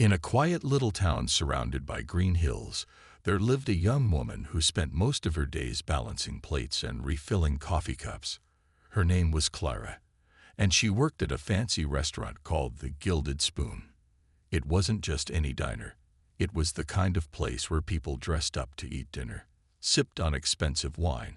In a quiet little town surrounded by green hills, there lived a young woman who spent most of her days balancing plates and refilling coffee cups. Her name was Clara, and she worked at a fancy restaurant called the Gilded Spoon. It wasn't just any diner. It was the kind of place where people dressed up to eat dinner, sipped on expensive wine,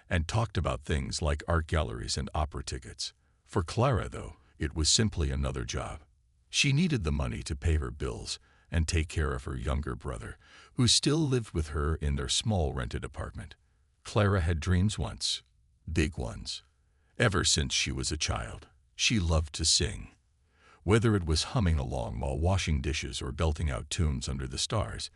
and talked about things like art galleries and opera tickets. For Clara, though, it was simply another job. She needed the money to pay her bills and take care of her younger brother, who still lived with her in their small rented apartment. Clara had dreams once, big ones. Ever since she was a child, she loved to sing. Whether it was humming along while washing dishes or belting out tunes under the stars,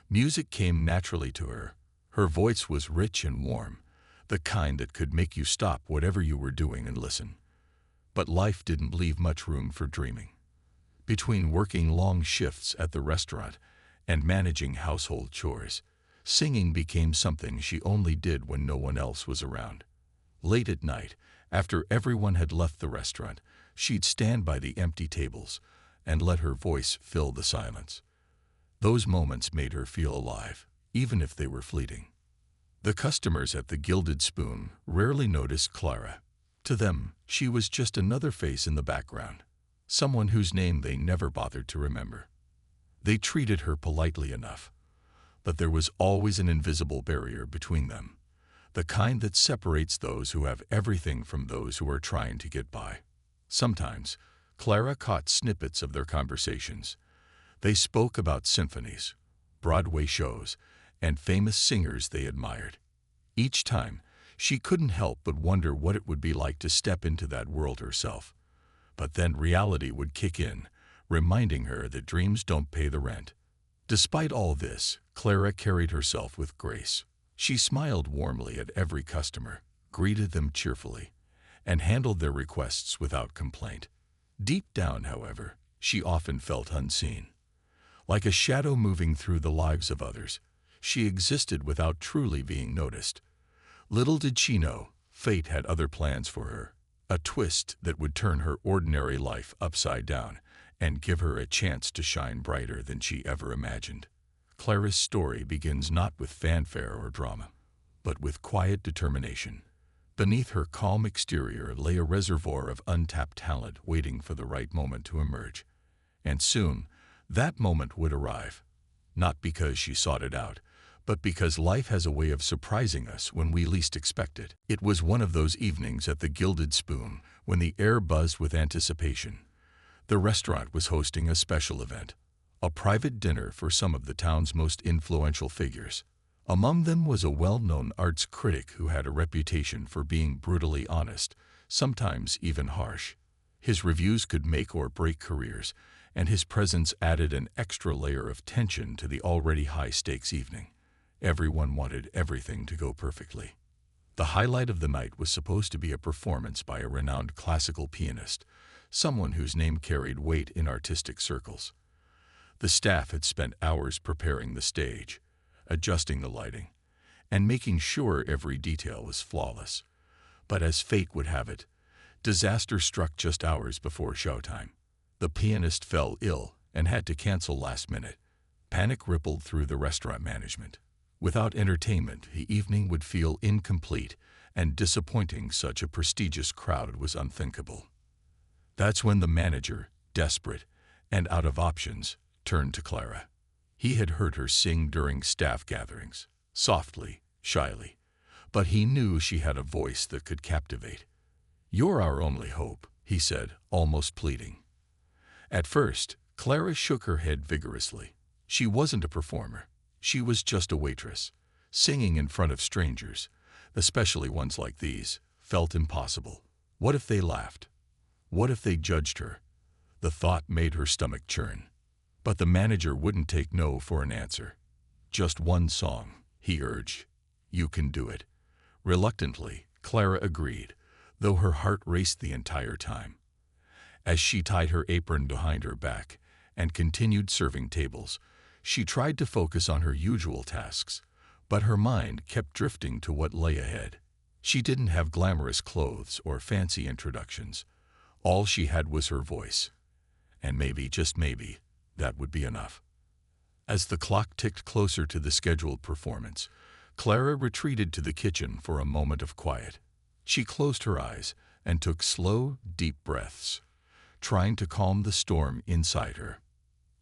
music came naturally to her. Her voice was rich and warm, the kind that could make you stop whatever you were doing and listen. But life didn't leave much room for dreaming. Between working long shifts at the restaurant and managing household chores, singing became something she only did when no one else was around. Late at night, after everyone had left the restaurant, she'd stand by the empty tables and let her voice fill the silence. Those moments made her feel alive, even if they were fleeting. The customers at the Gilded Spoon rarely noticed Clara. To them, she was just another face in the background, someone whose name they never bothered to remember. They treated her politely enough, but there was always an invisible barrier between them, the kind that separates those who have everything from those who are trying to get by. Sometimes, Clara caught snippets of their conversations. They spoke about symphonies, Broadway shows, and famous singers they admired. Each time, she couldn't help but wonder what it would be like to step into that world herself. But then reality would kick in, reminding her that dreams don't pay the rent. Despite all this, Clara carried herself with grace. She smiled warmly at every customer, greeted them cheerfully, and handled their requests without complaint. Deep down, however, she often felt unseen. Like a shadow moving through the lives of others, she existed without truly being noticed. Little did she know, fate had other plans for her, a twist that would turn her ordinary life upside down and give her a chance to shine brighter than she ever imagined. Clara's story begins not with fanfare or drama, but with quiet determination. Beneath her calm exterior lay a reservoir of untapped talent waiting for the right moment to emerge. And soon, that moment would arrive, not because she sought it out, but because life has a way of surprising us when we least expect it. It was one of those evenings at the Gilded Spoon when the air buzzed with anticipation. The restaurant was hosting a special event, a private dinner for some of the town's most influential figures. Among them was a well-known arts critic who had a reputation for being brutally honest, sometimes even harsh. His reviews could make or break careers, and his presence added an extra layer of tension to the already high-stakes evening. Everyone wanted everything to go perfectly. The highlight of the night was supposed to be a performance by a renowned classical pianist, someone whose name carried weight in artistic circles. The staff had spent hours preparing the stage, adjusting the lighting, and making sure every detail was flawless. But as fate would have it, disaster struck just hours before showtime. The pianist fell ill and had to cancel last minute. Panic rippled through the restaurant management. Without entertainment, the evening would feel incomplete, and disappointing such a prestigious crowd was unthinkable. That's when the manager, desperate and out of options, turned to Clara. He had heard her sing during staff gatherings, softly, shyly, but he knew she had a voice that could captivate. "You're our only hope," he said, almost pleading. At first, Clara shook her head vigorously. She wasn't a performer. She was just a waitress. Singing in front of strangers, especially ones like these, felt impossible. What if they laughed? What if they judged her? The thought made her stomach churn. But the manager wouldn't take no for an answer. "Just one song," he urged. "You can do it." Reluctantly, Clara agreed, though her heart raced the entire time. As she tied her apron behind her back and continued serving tables, she tried to focus on her usual tasks, but her mind kept drifting to what lay ahead. She didn't have glamorous clothes or fancy introductions. All she had was her voice. And maybe, just maybe, that would be enough. As the clock ticked closer to the scheduled performance, Clara retreated to the kitchen for a moment of quiet. She closed her eyes and took slow, deep breaths, trying to calm the storm inside her.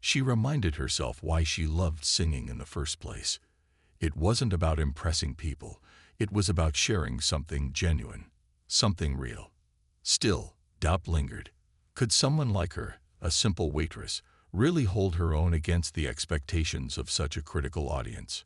She reminded herself why she loved singing in the first place. It wasn't about impressing people. It was about sharing something genuine, something real. Still, doubt lingered. Could someone like her, a simple waitress, really hold her own against the expectations of such a critical audience?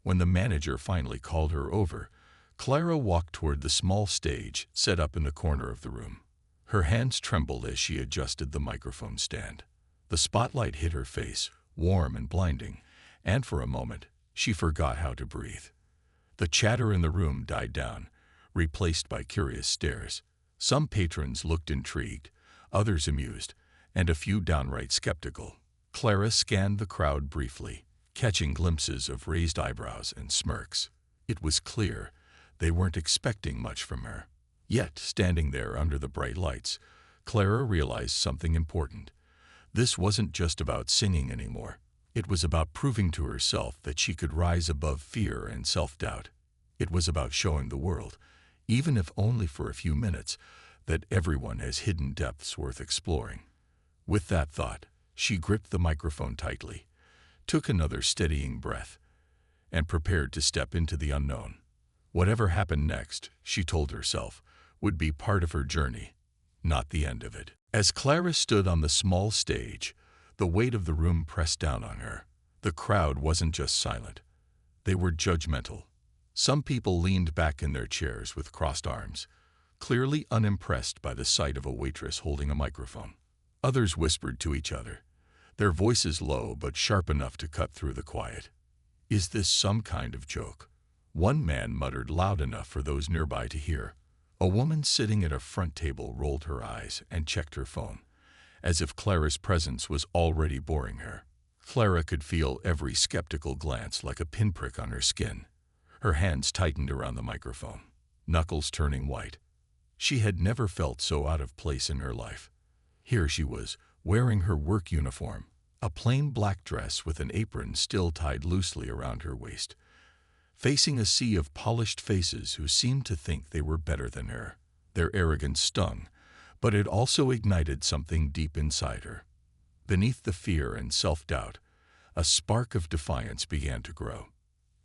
When the manager finally called her over, Clara walked toward the small stage set up in the corner of the room. Her hands trembled as she adjusted the microphone stand. The spotlight hit her face, warm and blinding, and for a moment, she forgot how to breathe. The chatter in the room died down, replaced by curious stares. Some patrons looked intrigued, others amused, and a few downright skeptical. Clara scanned the crowd briefly, catching glimpses of raised eyebrows and smirks. It was clear they weren't expecting much from her. Yet, standing there under the bright lights, Clara realized something important. This wasn't just about singing anymore. It was about proving to herself that she could rise above fear and self-doubt. It was about showing the world, even if only for a few minutes, that everyone has hidden depths worth exploring. With that thought, she gripped the microphone tightly, took another steadying breath, and prepared to step into the unknown. Whatever happened next, she told herself, would be part of her journey, not the end of it. As Clara stood on the small stage, the weight of the room pressed down on her. The crowd wasn't just silent. They were judgmental. Some people leaned back in their chairs with crossed arms, clearly unimpressed by the sight of a waitress holding a microphone. Others whispered to each other, their voices low but sharp enough to cut through the quiet. "Is this some kind of joke?" One man muttered loud enough for those nearby to hear. A woman sitting at a front table rolled her eyes and checked her phone, as if Clara's presence was already boring her. Clara could feel every skeptical glance like a pinprick on her skin. Her hands tightened around the microphone, knuckles turning white. She had never felt so out of place in her life. Here she was, wearing her work uniform, a plain black dress with an apron still tied loosely around her waist, facing a sea of polished faces who seemed to think they were better than her. Their arrogance stung, but it also ignited something deep inside her. Beneath the fear and self-doubt, a spark of defiance began to grow.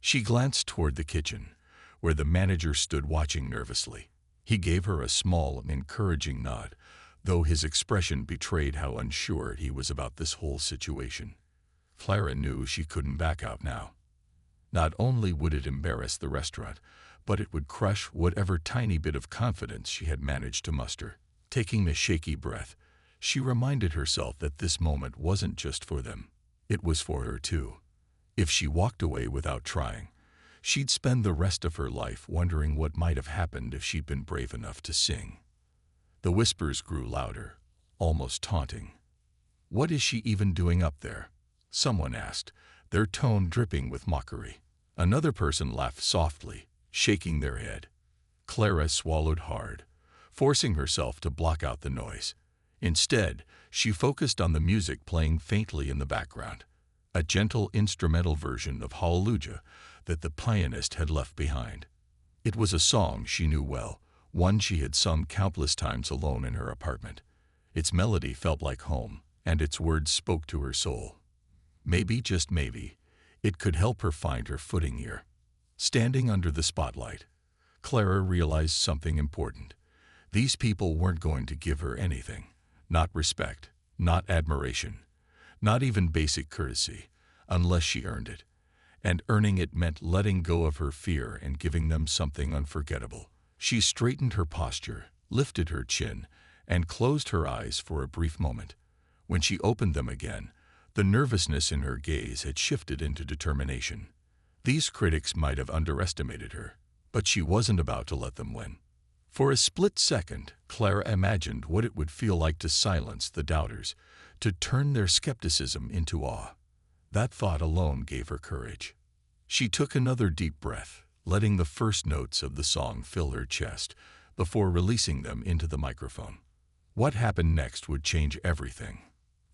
She glanced toward the kitchen, where the manager stood watching nervously. He gave her a small, encouraging nod, though his expression betrayed how unsure he was about this whole situation. Clara knew she couldn't back out now. Not only would it embarrass the restaurant, but it would crush whatever tiny bit of confidence she had managed to muster. Taking a shaky breath, she reminded herself that this moment wasn't just for them. It was for her too. If she walked away without trying, she'd spend the rest of her life wondering what might have happened if she'd been brave enough to sing. The whispers grew louder, almost taunting. "What is she even doing up there?" someone asked, their tone dripping with mockery. Another person laughed softly, shaking their head. Clara swallowed hard, forcing herself to block out the noise. Instead, she focused on the music playing faintly in the background, a gentle instrumental version of Hallelujah that the pianist had left behind. It was a song she knew well, one she had sung countless times alone in her apartment. Its melody felt like home, and its words spoke to her soul. Maybe, just maybe, it could help her find her footing here. Standing under the spotlight, Clara realized something important. These people weren't going to give her anything. Not respect, not admiration, not even basic courtesy, unless she earned it. And earning it meant letting go of her fear and giving them something unforgettable. She straightened her posture, lifted her chin, and closed her eyes for a brief moment. When she opened them again, the nervousness in her gaze had shifted into determination. These critics might have underestimated her, but she wasn't about to let them win. For a split second, Clara imagined what it would feel like to silence the doubters, to turn their skepticism into awe. That thought alone gave her courage. She took another deep breath, letting the first notes of the song fill her chest before releasing them into the microphone. What happened next would change everything.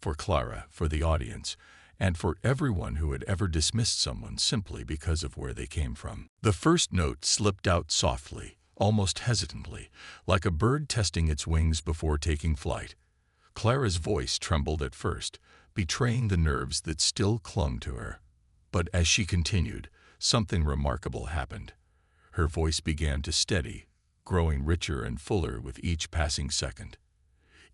For Clara, for the audience, and for everyone who had ever dismissed someone simply because of where they came from. The first note slipped out softly, almost hesitantly, like a bird testing its wings before taking flight. Clara's voice trembled at first, betraying the nerves that still clung to her. But as she continued, something remarkable happened. Her voice began to steady, growing richer and fuller with each passing second.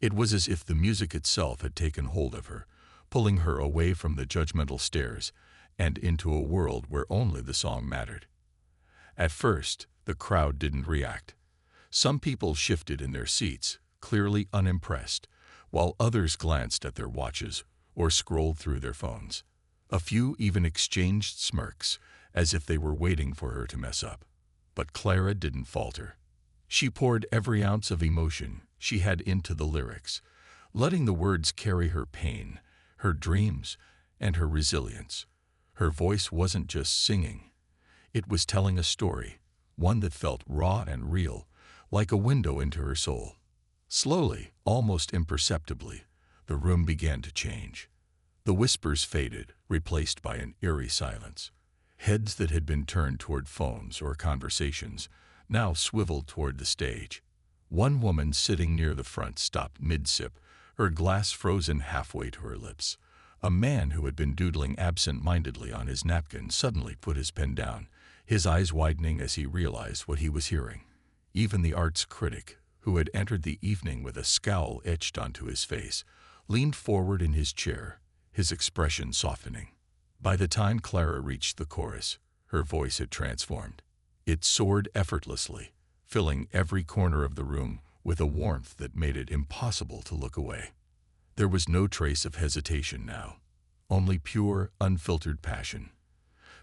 It was as if the music itself had taken hold of her, pulling her away from the judgmental stares and into a world where only the song mattered. At first, the crowd didn't react. Some people shifted in their seats, clearly unimpressed, while others glanced at their watches or scrolled through their phones. A few even exchanged smirks, as if they were waiting for her to mess up. But Clara didn't falter. She poured every ounce of emotion she had into the lyrics, letting the words carry her pain, her dreams, and her resilience. Her voice wasn't just singing. It was telling a story, one that felt raw and real, like a window into her soul. Slowly, almost imperceptibly, the room began to change. The whispers faded, replaced by an eerie silence. Heads that had been turned toward phones or conversations now swiveled toward the stage. One woman sitting near the front stopped mid-sip, her glass frozen halfway to her lips. A man who had been doodling absent-mindedly on his napkin suddenly put his pen down, his eyes widening as he realized what he was hearing. Even the arts critic, who had entered the evening with a scowl etched onto his face, leaned forward in his chair, his expression softening. By the time Clara reached the chorus, her voice had transformed. It soared effortlessly, filling every corner of the room with a warmth that made it impossible to look away. There was no trace of hesitation now, only pure, unfiltered passion.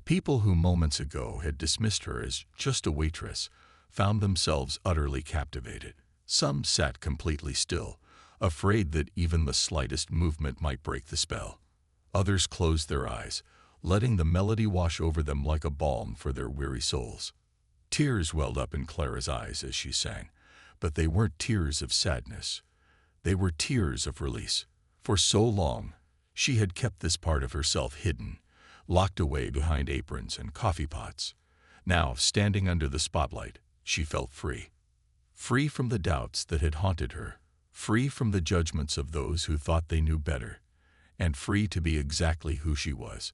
People who moments ago had dismissed her as just a waitress found themselves utterly captivated. Some sat completely still, afraid that even the slightest movement might break the spell. Others closed their eyes, letting the melody wash over them like a balm for their weary souls. Tears welled up in Clara's eyes as she sang, but they weren't tears of sadness. They were tears of release. For so long, she had kept this part of herself hidden, locked away behind aprons and coffee pots. Now, standing under the spotlight, she felt free. Free from the doubts that had haunted her, free from the judgments of those who thought they knew better, and free to be exactly who she was.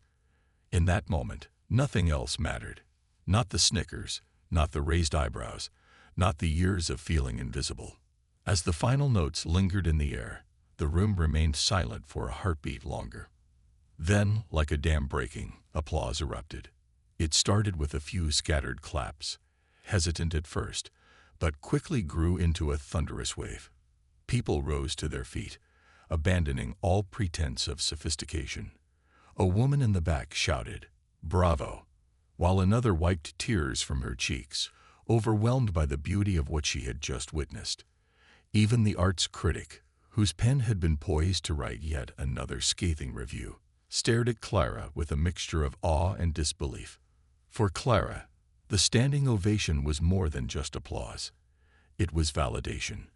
In that moment, nothing else mattered. Not the snickers, not the raised eyebrows, not the years of feeling invisible. As the final notes lingered in the air, the room remained silent for a heartbeat longer. Then, like a dam breaking, applause erupted. It started with a few scattered claps, hesitant at first, but quickly grew into a thunderous wave. People rose to their feet, abandoning all pretense of sophistication. A woman in the back shouted, "Bravo," while another wiped tears from her cheeks, overwhelmed by the beauty of what she had just witnessed. Even the arts critic, whose pen had been poised to write yet another scathing review, stared at Clara with a mixture of awe and disbelief. For Clara, the standing ovation was more than just applause. It was validation.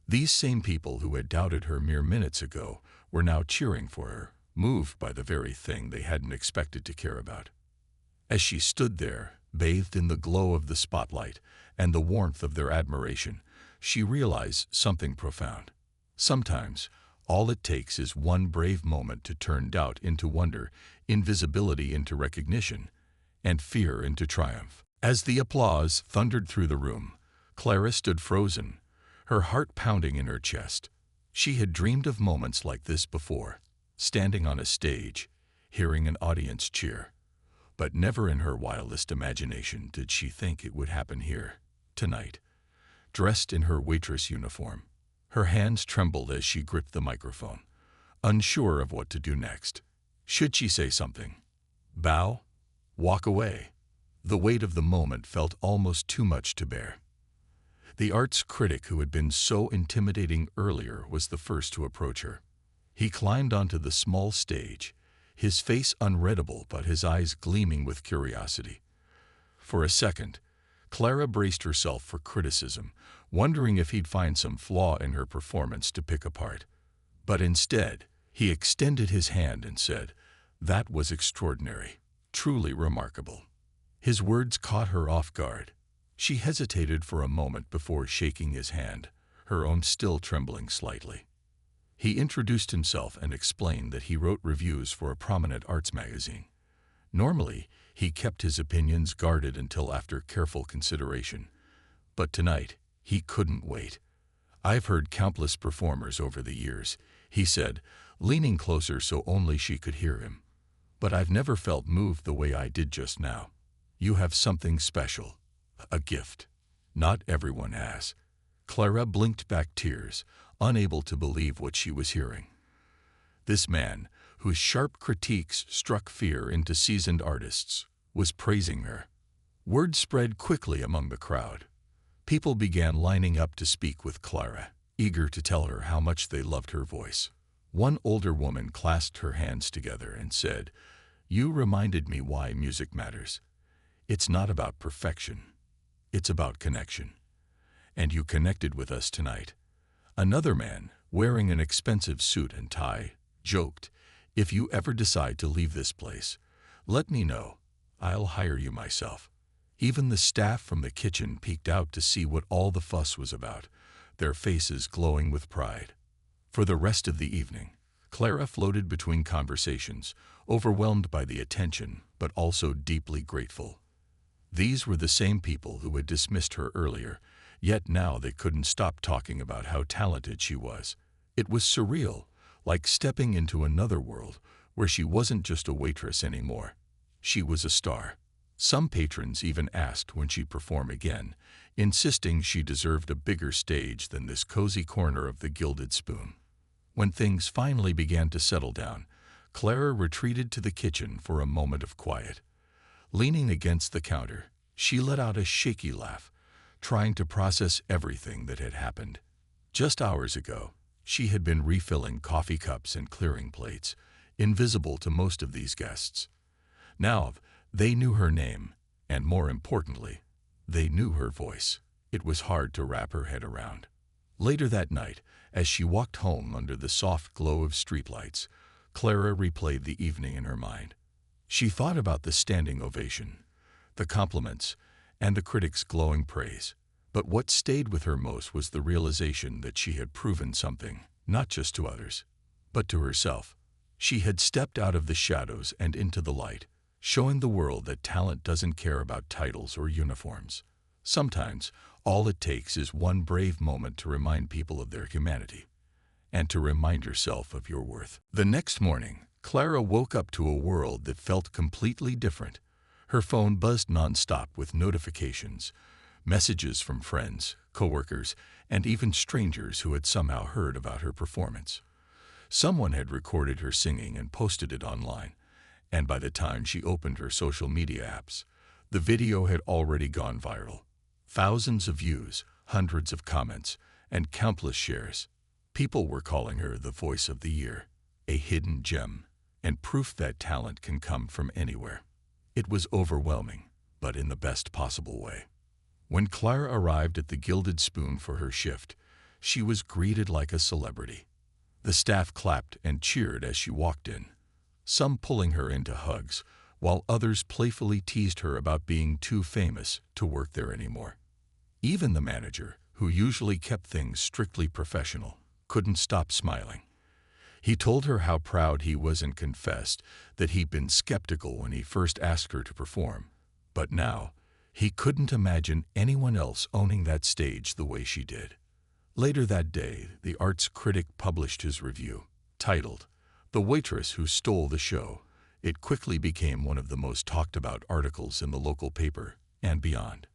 These same people who had doubted her mere minutes ago were now cheering for her, moved by the very thing they hadn't expected to care about. As she stood there, bathed in the glow of the spotlight and the warmth of their admiration, she realized something profound. Sometimes, all it takes is one brave moment to turn doubt into wonder, invisibility into recognition, and fear into triumph. As the applause thundered through the room, Clara stood frozen, her heart pounding in her chest. She had dreamed of moments like this before, standing on a stage, hearing an audience cheer. But never in her wildest imagination did she think it would happen here, tonight. Dressed in her waitress uniform, her hands trembled as she gripped the microphone, unsure of what to do next. Should she say something? Bow? Walk away? The weight of the moment felt almost too much to bear. The arts critic who had been so intimidating earlier was the first to approach her. He climbed onto the small stage, his face unreadable but his eyes gleaming with curiosity. For a second, Clara braced herself for criticism, wondering if he'd find some flaw in her performance to pick apart. But instead, He extended his hand and said, "That was extraordinary, truly remarkable." His words caught her off guard. She hesitated for a moment before shaking his hand, her own still trembling slightly. He introduced himself and explained that he wrote reviews for a prominent arts magazine. Normally, he kept his opinions guarded until after careful consideration. But tonight, he couldn't wait. "I've heard countless performers over the years," he said, leaning closer so only she could hear him. "But I've never felt moved the way I did just now. You have something special, a gift. Not everyone has." Clara blinked back tears, unable to believe what she was hearing. This man, whose sharp critiques struck fear into seasoned artists, was praising her. Word spread quickly among the crowd. People began lining up to speak with Clara, eager to tell her how much they loved her voice. One older woman clasped her hands together and said, "You reminded me why music matters. It's not about perfection. It's about connection. And you connected with us tonight." Another man, wearing an expensive suit and tie, joked, "If you ever decide to leave this place, let me know. I'll hire you myself." Even the staff from the kitchen peeked out to see what all the fuss was about, their faces glowing with pride. For the rest of the evening, Clara floated between conversations, overwhelmed by the attention, but also deeply grateful. These were the same people who had dismissed her earlier, yet now they couldn't stop talking about how talented she was. It was surreal, like stepping into another world where she wasn't just a waitress anymore. She was a star. Some patrons even asked when she'd perform again, insisting she deserved a bigger stage than this cozy corner of the Gilded Spoon. When things finally began to settle down, Clara retreated to the kitchen for a moment of quiet. Leaning against the counter, she let out a shaky laugh, trying to process everything that had happened. Just hours ago, she had been refilling coffee cups and clearing plates, invisible to most of these guests. Now, they knew her name, and more importantly, they knew her voice. It was hard to wrap her head around. Later that night, as she walked home under the soft glow of streetlights, Clara replayed the evening in her mind. She thought about the standing ovation, the compliments, and the critics' glowing praise. But what stayed with her most was the realization that she had proven something, not just to others, but to herself. She had stepped out of the shadows and into the light, showing the world that talent doesn't care about titles or uniforms. Sometimes, all it takes is one brave moment to remind people of their humanity, and to remind yourself of your worth. The next morning, Clara woke up to a world that felt completely different. Her phone buzzed nonstop with notifications, messages from friends, coworkers, and even strangers who had somehow heard about her performance. Someone had recorded her singing and posted it online, and by the time she opened her social media apps, the video had already gone viral. Thousands of views, hundreds of comments, and countless shares. People were calling her the voice of the year, a hidden gem, and proof that talent can come from anywhere. It was overwhelming, but in the best possible way. When Clara arrived at the Gilded Spoon for her shift, she was greeted like a celebrity. The staff clapped and cheered as she walked in, some pulling her into hugs, while others playfully teased her about being too famous to work there anymore. Even the manager, who usually kept things strictly professional, couldn't stop smiling. He told her how proud he was and confessed that he'd been skeptical when he first asked her to perform, but now he couldn't imagine anyone else owning that stage the way she did. Later that day, the arts critic published his review, titled, "The Waitress Who Stole the Show." It quickly became one of the most talked about articles in the local paper and beyond.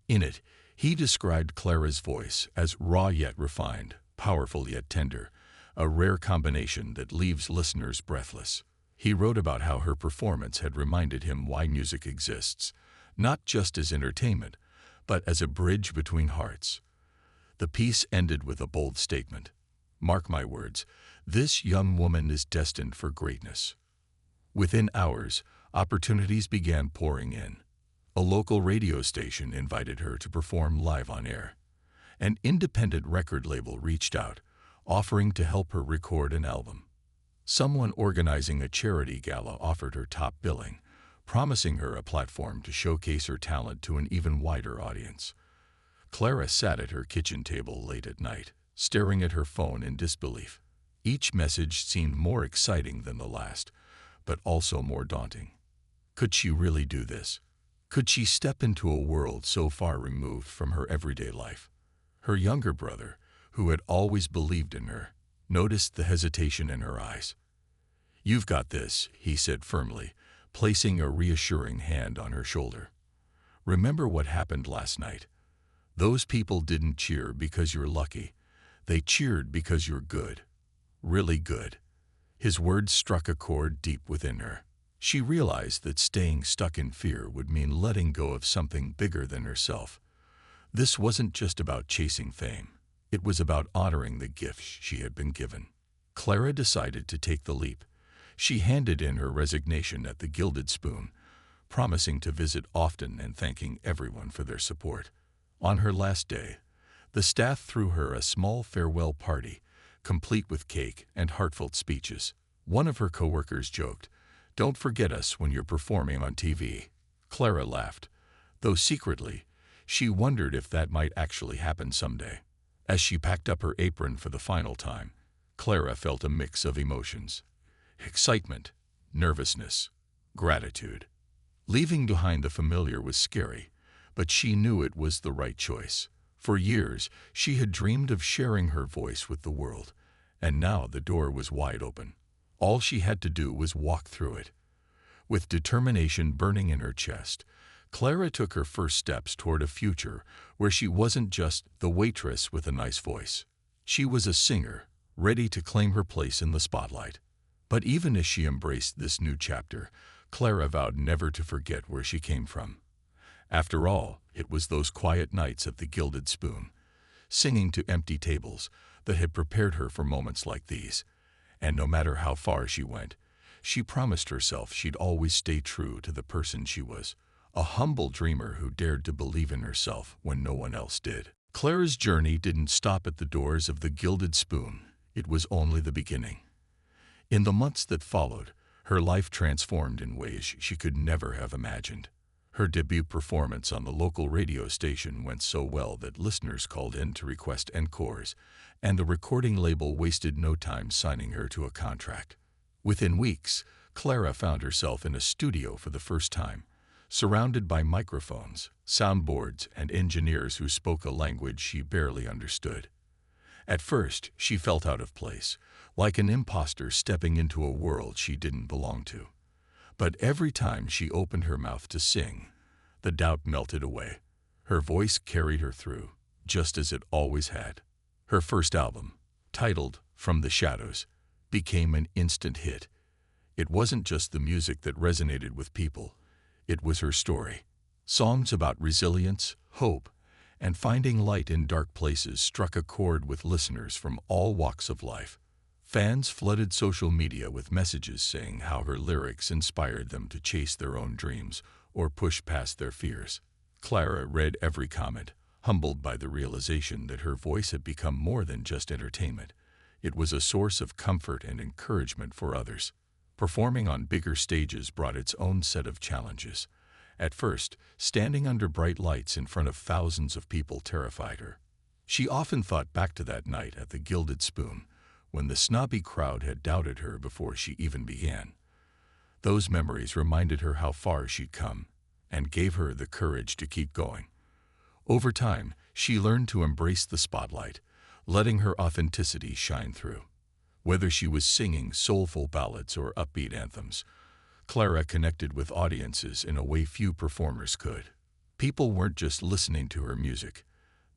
In it, he described Clara's voice as raw yet refined, powerful yet tender, a rare combination that leaves listeners breathless. He wrote about how her performance had reminded him why music exists, not just as entertainment, but as a bridge between hearts. The piece ended with a bold statement. "Mark my words, this young woman is destined for greatness." Within hours, opportunities began pouring in. A local radio station invited her to perform live on air. An independent record label reached out, offering to help her record an album. Someone organizing a charity gala offered her top billing, promising her a platform to showcase her talent to an even wider audience. Clara sat at her kitchen table late at night, staring at her phone in disbelief. Each message seemed more exciting than the last, but also more daunting. Could she really do this? Could she step into a world so far removed from her everyday life? Her younger brother, who had always believed in her, noticed the hesitation in her eyes. "You've got this," he said firmly, placing a reassuring hand on her shoulder. "Remember what happened last night. Those people didn't cheer because you're lucky. They cheered because you're good. Really good." His words struck a chord deep within her. She realized that staying stuck in fear would mean letting go of something bigger than herself. This wasn't just about chasing fame. It was about honoring the gifts she had been given. Clara decided to take the leap. She handed in her resignation at the Gilded Spoon, promising to visit often and thanking everyone for their support. On her last day, the staff threw her a small farewell party, complete with cake and heartfelt speeches. One of her coworkers joked, "Don't forget us when you're performing on TV." Clara laughed, though secretly, she wondered if that might actually happen someday. As she packed up her apron for the final time, Clara felt a mix of emotions: excitement, nervousness, gratitude. Leaving behind the familiar was scary, but she knew it was the right choice. For years, she had dreamed of sharing her voice with the world, and now the door was wide open. All she had to do was walk through it. With determination burning in her chest, Clara took her first steps toward a future where she wasn't just the waitress with a nice voice. She was a singer, ready to claim her place in the spotlight. But even as she embraced this new chapter, Clara vowed never to forget where she came from. After all, it was those quiet nights at the Gilded Spoon, singing to empty tables, that had prepared her for moments like these. And no matter how far she went, she promised herself she'd always stay true to the person she was, a humble dreamer who dared to believe in herself when no one else did. Clara's journey didn't stop at the doors of the Gilded Spoon. It was only the beginning. In the months that followed, her life transformed in ways she could never have imagined. Her debut performance on the local radio station went so well that listeners called in to request encores, and the recording label wasted no time signing her to a contract. Within weeks, Clara found herself in a studio for the first time, surrounded by microphones, soundboards, and engineers who spoke a language she barely understood. At first, she felt out of place, like an imposter stepping into a world she didn't belong to. But every time she opened her mouth to sing, the doubt melted away. Her voice carried her through, just as it always had. Her first album, titled From the Shadows, became an instant hit. It wasn't just the music that resonated with people, it was her story. Songs about resilience, hope, and finding light in dark places struck a chord with listeners from all walks of life. Fans flooded social media with messages saying how her lyrics inspired them to chase their own dreams or push past their fears. Clara read every comment, humbled by the realization that her voice had become more than just entertainment. It was a source of comfort and encouragement for others. Performing on bigger stages brought its own set of challenges. At first, standing under bright lights in front of thousands of people terrified her. She often thought back to that night at the Gilded Spoon, when the snobby crowd had doubted her before she even began. Those memories reminded her how far she'd come, and gave her the courage to keep going. Over time, she learned to embrace the spotlight, letting her authenticity shine through. Whether she was singing soulful ballads or upbeat anthems, Clara connected with audiences in a way few performers could. People weren't just listening to her music,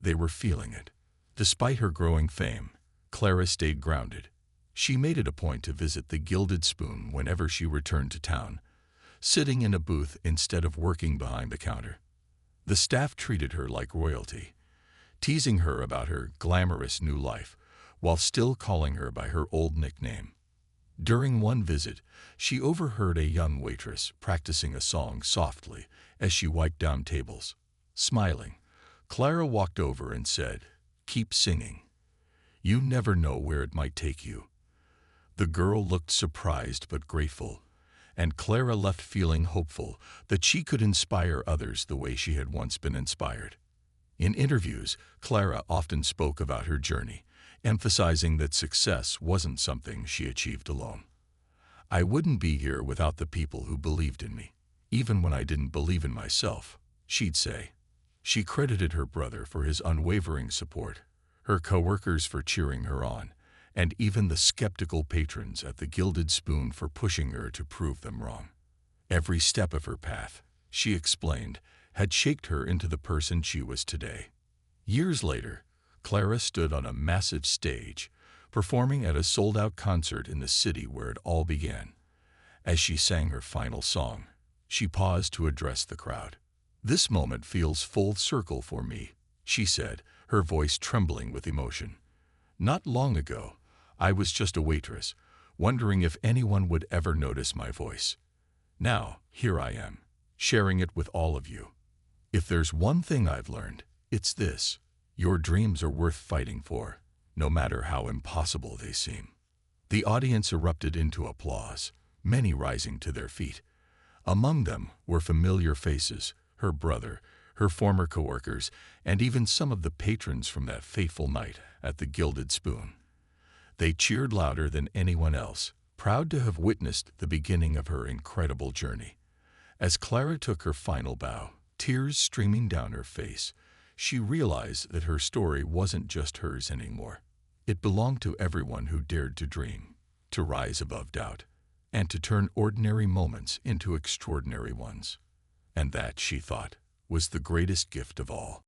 they were feeling it. Despite her growing fame, Clara stayed grounded. She made it a point to visit the Gilded Spoon whenever she returned to town, sitting in a booth instead of working behind the counter. The staff treated her like royalty, teasing her about her glamorous new life, while still calling her by her old nickname. During one visit, she overheard a young waitress practicing a song softly as she wiped down tables. Smiling, Clara walked over and said, "Keep singing. You never know where it might take you." The girl looked surprised but grateful, and Clara left feeling hopeful that she could inspire others the way she had once been inspired. In interviews, Clara often spoke about her journey, emphasizing that success wasn't something she achieved alone. "I wouldn't be here without the people who believed in me, even when I didn't believe in myself," she'd say. She credited her brother for his unwavering support, her coworkers for cheering her on, and even the skeptical patrons at the Gilded Spoon for pushing her to prove them wrong. Every step of her path, she explained, had shaped her into the person she was today. Years later, Clara stood on a massive stage, performing at a sold-out concert in the city where it all began. As she sang her final song, she paused to address the crowd. "This moment feels full circle for me," she said, her voice trembling with emotion. "Not long ago, I was just a waitress, wondering if anyone would ever notice my voice. Now, here I am, sharing it with all of you. If there's one thing I've learned, it's this: your dreams are worth fighting for, no matter how impossible they seem." The audience erupted into applause, many rising to their feet. Among them were familiar faces, her brother, her former coworkers, and even some of the patrons from that fateful night at the Gilded Spoon. They cheered louder than anyone else, proud to have witnessed the beginning of her incredible journey. As Clara took her final bow, tears streaming down her face, she realized that her story wasn't just hers anymore. It belonged to everyone who dared to dream, to rise above doubt, and to turn ordinary moments into extraordinary ones. And that, she thought, was the greatest gift of all.